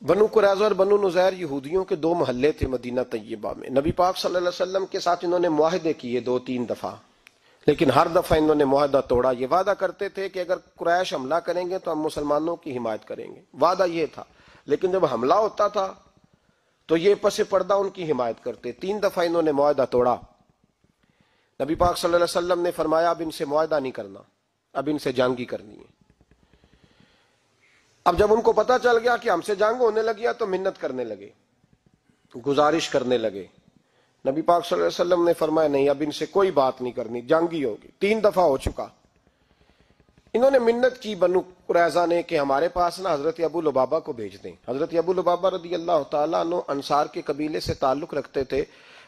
بنو قریظہ اور بنو نذیر یہودیوں کے دو محلے تھے مدینہ طیبہ میں. نبی پاک صلی اللہ علیہ وسلم کے ساتھ انہوں نے معاہدے کیے 2-3 دفعہ، لیکن ہر دفعہ انہوں نے معاہدہ توڑا. یہ وعدہ کرتے تھے کہ اگر قریش حملہ کریں گے تو ہم مسلمانوں کی حمایت کریں گے، وعدہ یہ تھا. لیکن جب حملہ ہوتا تھا تو یہ پس پردہ ان کی حمایت کرتے. 3 دفعہ انہوں نے معاہدہ توڑا. نبی پاک صلی اللہ علیہ وسلم نے فرمایا اب ان سے معاہدہ نہیں کرنا، اب ان سے جنگ ہی کرنی ہے. اب جب ان کو پتا چل گیا کہ ہم سے جنگ ہونے لگی تو منت کرنے لگے، گزارش کرنے لگے. نبی پاک صلی اللہ علیہ وسلم نے فرمایا نہیں، اب ان سے کوئی بات نہیں کرنی، جنگ ہی ہوگی. 3 دفعہ ہو چکا. انہوں نے منت کی بنو قریظہ نے کہ ہمارے پاس نا حضرت ابو لبابہ کو بھیج دیں. حضرت ابو لبابہ رضی اللہ تعالیٰ عنہ انصار کے قبیلے سے تعلق رکھتے تھے.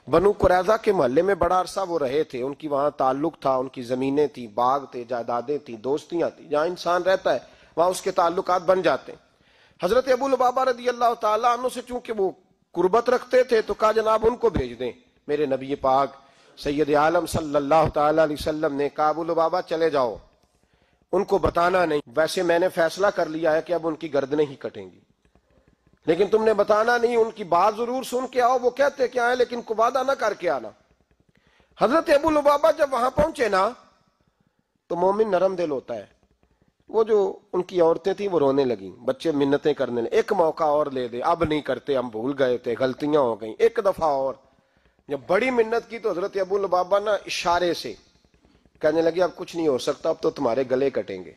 بنو قریظہ کے محلے میں بڑا عرصہ وہ رہے تھے، ان کی وہاں تعلق تھا، ان کی زمینیں تھیں، باغ تھے، جائیدادیں تھیں، دوستیاں تھیں. جہاں انسان رہتا ہے وہاں اس کے تعلقات بن جاتے ہیں. حضرت ابو لبابہ رضی اللہ تعالیٰ عنہ سے چونکہ وہ قربت رکھتے تھے تو کہا جناب ان کو بھیج دیں. میرے نبی پاک سید عالم صلی اللہ تعالیٰ علیہ وسلم نے کہا ابو لبابہ چلے جاؤ، ان کو بتانا نہیں. ویسے میں نے فیصلہ کر لیا ہے کہ اب ان کی گردنیں ہی کٹیں گی، لیکن تم نے بتانا نہیں. ان کی بات ضرور سن کے آؤ، وہ کہتے کیا ہے لیکن کو وعدہ نہ کر کے آنا. حضرت ابو لبابہ جب وہاں پہنچے نا تو مومن نرم دل ہوتا ہے. وہ جو ان کی عورتیں تھیں وہ رونے لگیں، بچے منتیں کرنے لگے، ایک موقع اور لے دے، اب نہیں کرتے، ہم بھول گئے تھے، غلطیاں ہو گئیں، ایک دفعہ اور. جب بڑی منت کی تو حضرت ابو لبابہ نا اشارے سے کہنے لگے اب کچھ نہیں ہو سکتا، اب تو تمہارے گلے کٹیں گے.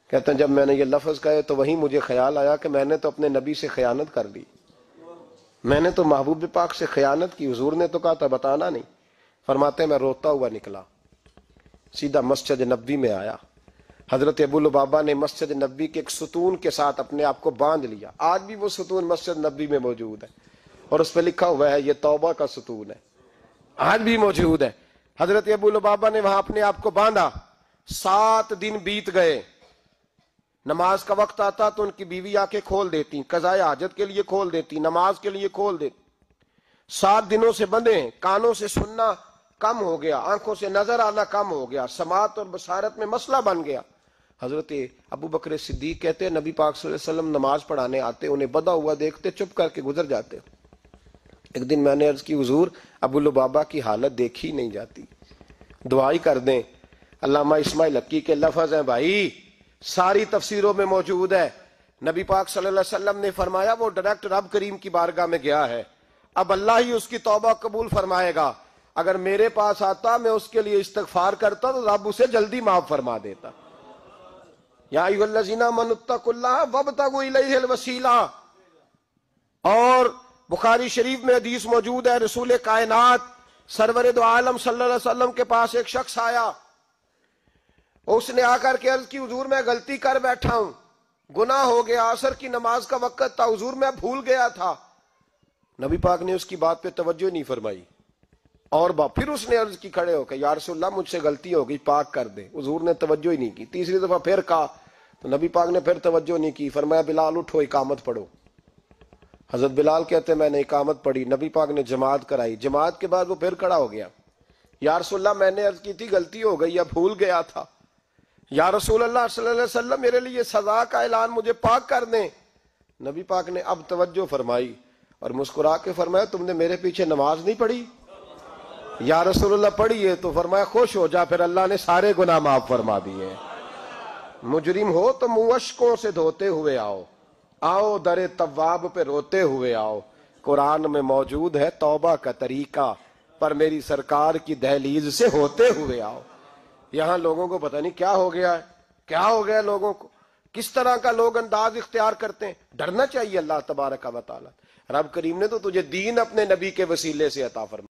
کہتے ہیں جب میں نے یہ لفظ کہے تو وہیں مجھے خیال آیا کہ میں نے تو اپنے نبی سے خیانت کر لی، میں نے تو محبوب پاک سے خیانت کی. حضور نے تو کہا تھا بتانا نہیں. فرماتے ہیں میں روتا ہوا نکلا، سیدھا مسجد نبوی میں آیا. حضرت ابو لبابہ نے مسجد نبوی کے ایک ستون کے ساتھ اپنے آپ کو باندھ لیا. آج بھی وہ ستون مسجد نبوی میں موجود ہے اور اس پہ لکھا ہوا ہے یہ توبہ کا ستون ہے، آج بھی موجود ہے. حضرت ابو لبابہ نے وہاں اپنے آپ کو باندھا. 7 دن بیت گئے. نماز کا وقت آتا تو ان کی بیوی آ کے کھول دیتی، قضائے حاجت کے لیے کھول دیتی، نماز کے لیے کھول دیتی. 7 دنوں سے بندے ہیں، کانوں سے سننا کم ہو گیا، آنکھوں سے نظر آنا کم ہو گیا، سماعت اور بصارت میں مسئلہ بن گیا. حضرت ابو بکر صدیق کہتے ہیں نبی پاک صلی اللہ علیہ وسلم نماز پڑھانے آتے، انہیں بدا ہوا دیکھتے چپ کر کے گزر جاتے. ایک دن میں نے عرض کی حضور ابو لبابہ کی حالت دیکھی نہیں جاتی، دعائی کر دیں. علامہ اسماعیل حقی کے لفظ ہیں بھائی، ساری تفسیروں میں موجود ہے. نبی پاک صلی اللہ علیہ وسلم نے فرمایا وہ ڈائریکٹ رب کریم کی بارگاہ میں گیا ہے، اب اللہ ہی اس کی توبہ قبول فرمائے گا. اگر میرے پاس آتا میں اس کے لیے استغفار کرتا تو رب اسے جلدی معاف فرما دیتا. یا ایھا الذین آمنوا اتقوا اللہ وابتغوا الیہ الوسیلہ. اور بخاری شریف میں حدیث موجود ہے، رسول کائنات سرور دو عالم صلی اللہ علیہ وسلم کے پاس ایک شخص آیا. اس نے آ کر کے عرض کی حضور میں غلطی کر بیٹھا ہوں، گناہ ہو گیا، عصر کی نماز کا وقت تھا حضور میں بھول گیا تھا. نبی پاک نے اس کی بات پہ توجہ نہیں فرمائی اور پھر اس نے عرض کی کھڑے ہو کے یا رسول اللہ مجھ سے غلطی ہو گئی، پاک کر دے. حضور نے توجہ ہی نہیں کی. تیسری دفعہ پھر کہا تو نبی پاک نے پھر توجہ نہیں کی. فرمایا بلال اٹھو اقامت پڑھو. حضرت بلال کہتے ہیں میں نے اقامت پڑھی، نبی پاک نے جماعت کرائی. جماعت کے بعد وہ پھر کھڑا ہو گیا. یا رسول اللہ میں نے عرض کی تھی غلطی ہو گئی، اب بھول گیا تھا. یا رسول اللہ صلی اللہ علیہ وسلم میرے لیے سزا کا اعلان، مجھے پاک کر دیں. نبی پاک نے اب توجہ فرمائی اور مسکرا کے فرمایا تم نے میرے پیچھے نماز نہیں پڑھی؟ یا رسول اللہ پڑھی ہے. تو فرمایا خوش ہو جا، پھر اللہ نے سارے گناہ معاف فرما دیے. مجرم ہو تو منہ اشکوں سے دھوتے ہوئے آؤ، آؤ در تواب پہ روتے ہوئے آؤ. قرآن میں موجود ہے توبہ کا طریقہ، پر میری سرکار کی دہلیز سے ہوتے ہوئے آؤ. یہاں لوگوں کو پتہ نہیں کیا ہو گیا ہے، کیا ہو گیا لوگوں کو، کس طرح کا لوگ انداز اختیار کرتے ہیں. ڈرنا چاہیے اللہ تبارک و تعالی. رب کریم نے تو تجھے دین اپنے نبی کے وسیلے سے عطا فرمایا.